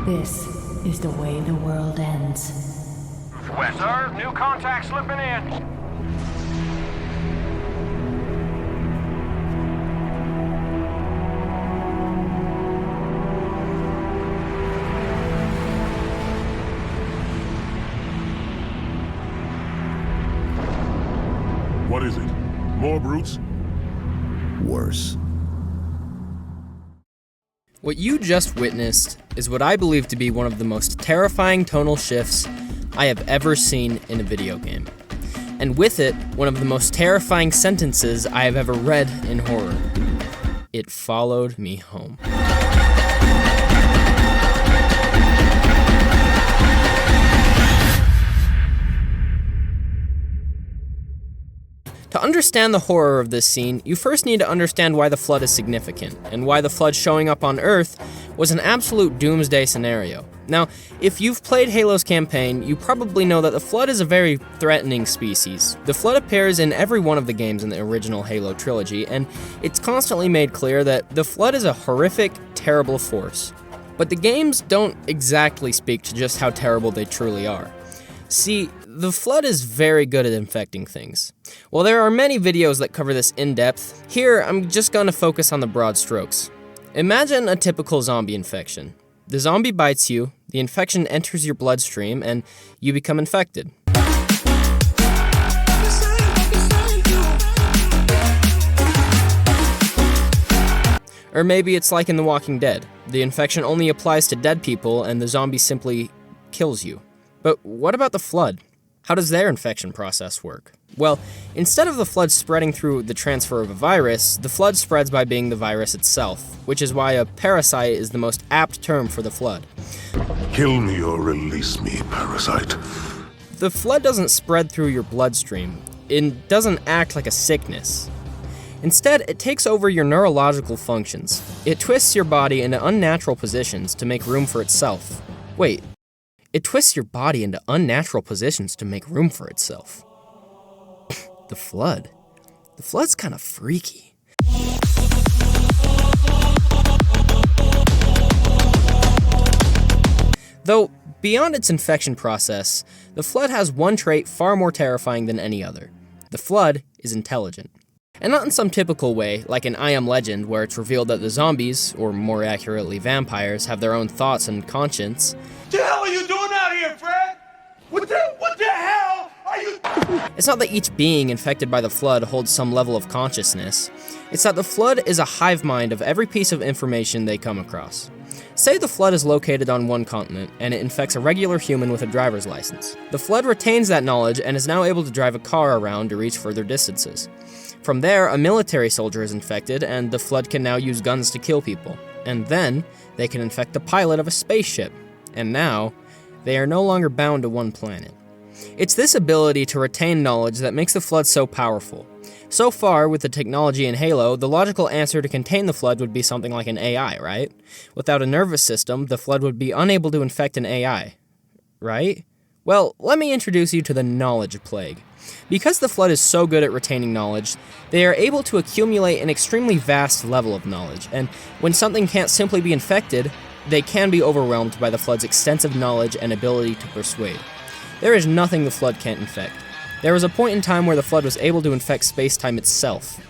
This is the way the world ends. West, sir. New contact slipping in. What is it? More brutes? Worse. What you just witnessed is what I believe to be one of the most terrifying tonal shifts I have ever seen in a video game. And with it, one of the most terrifying sentences I have ever read in horror. It followed me home. To understand the horror of this scene, you first need to understand why the flood is significant, and why the flood showing up on Earth was an absolute doomsday scenario. Now, if you've played Halo's campaign, you probably know that the flood is a very threatening species. The flood appears in every one of the games in the original Halo trilogy, and it's constantly made clear that the flood is a horrific, terrible force. But the games don't exactly speak to just how terrible they truly are. See, the flood is very good at infecting things. While there are many videos that cover this in depth, here I'm just going to focus on the broad strokes. Imagine a typical zombie infection. The zombie bites you, the infection enters your bloodstream, and you become infected. Or maybe it's like in The Walking Dead. The infection only applies to dead people, and the zombie simply kills you. But what about the flood? How does their infection process work? Well, instead of the flood spreading through the transfer of a virus, the flood spreads by being the virus itself, which is why a parasite is the most apt term for the flood. Kill me or release me, parasite. The flood doesn't spread through your bloodstream. It doesn't act like a sickness. Instead, it takes over your neurological functions. It twists your body into unnatural positions to make room for itself. Wait. It twists your body into unnatural positions to make room for itself. The flood. The flood's kind of freaky. Though, beyond its infection process, the flood has one trait far more terrifying than any other. The flood is intelligent. And not in some typical way, like in I Am Legend, where it's revealed that the zombies, or more accurately vampires, have their own thoughts and conscience. What the hell are you doing out here, Fred? What the hell are you... It's not that each being infected by the flood holds some level of consciousness. It's that the flood is a hive mind of every piece of information they come across. Say the flood is located on one continent, and it infects a regular human with a driver's license. The flood retains that knowledge and is now able to drive a car around to reach further distances. From there, a military soldier is infected, and the flood can now use guns to kill people. And then, they can infect the pilot of a spaceship. And now, they are no longer bound to one planet. It's this ability to retain knowledge that makes the flood so powerful. So far, with the technology in Halo, the logical answer to contain the flood would be something like an AI, right? Without a nervous system, the flood would be unable to infect an AI, right? Well, let me introduce you to the Knowledge Plague. Because the flood is so good at retaining knowledge, they are able to accumulate an extremely vast level of knowledge, and when something can't simply be infected, they can be overwhelmed by the flood's extensive knowledge and ability to persuade. There is nothing the flood can't infect. There was a point in time where the flood was able to infect space-time itself,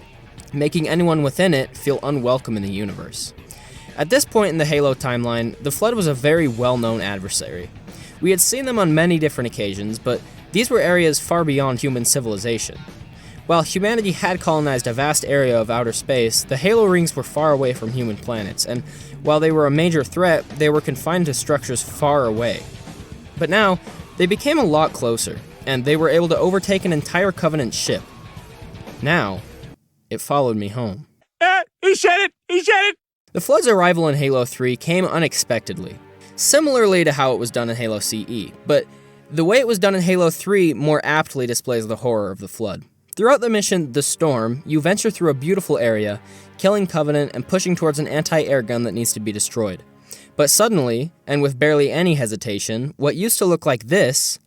making anyone within it feel unwelcome in the universe. At this point in the Halo timeline, the flood was a very well-known adversary. We had seen them on many different occasions, but these were areas far beyond human civilization. While humanity had colonized a vast area of outer space, the Halo rings were far away from human planets, and while they were a major threat, they were confined to structures far away. But now, they became a lot closer, and they were able to overtake an entire Covenant ship. Now, it followed me home. He said it! He said it! The flood's arrival in Halo 3 came unexpectedly, similarly to how it was done in Halo CE, but the way it was done in Halo 3 more aptly displays the horror of the flood. Throughout the mission, The Storm, you venture through a beautiful area, killing Covenant and pushing towards an anti-air gun that needs to be destroyed. But suddenly, and with barely any hesitation, what used to look like this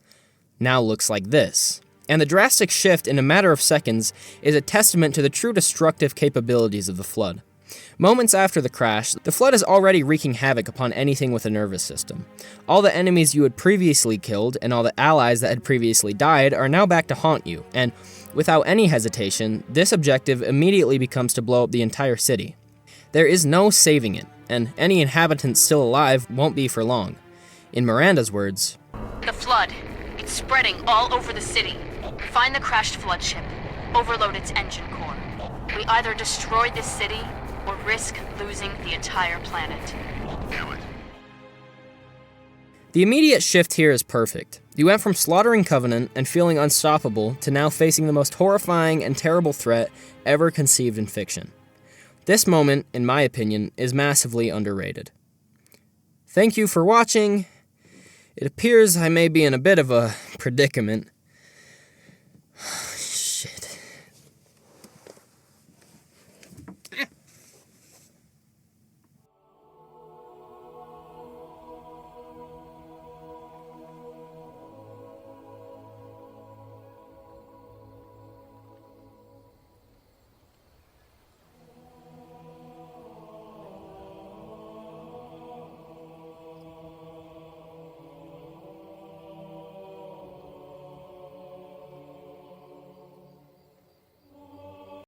now looks like this. And the drastic shift in a matter of seconds is a testament to the true destructive capabilities of the flood. Moments after the crash, the Flood is already wreaking havoc upon anything with a nervous system. All the enemies you had previously killed and all the allies that had previously died are now back to haunt you, and without any hesitation, this objective immediately becomes to blow up the entire city. There is no saving it, and any inhabitants still alive won't be for long. In Miranda's words, The Flood. It's spreading all over the city. Find the crashed Flood ship. Overload its engine core. We either destroy this city or risk losing the entire planet. Do it. The immediate shift here is perfect. You went from slaughtering Covenant and feeling unstoppable to now facing the most horrifying and terrible threat ever conceived in fiction. This moment, in my opinion, is massively underrated. Thank you for watching. It appears I may be in a bit of a predicament.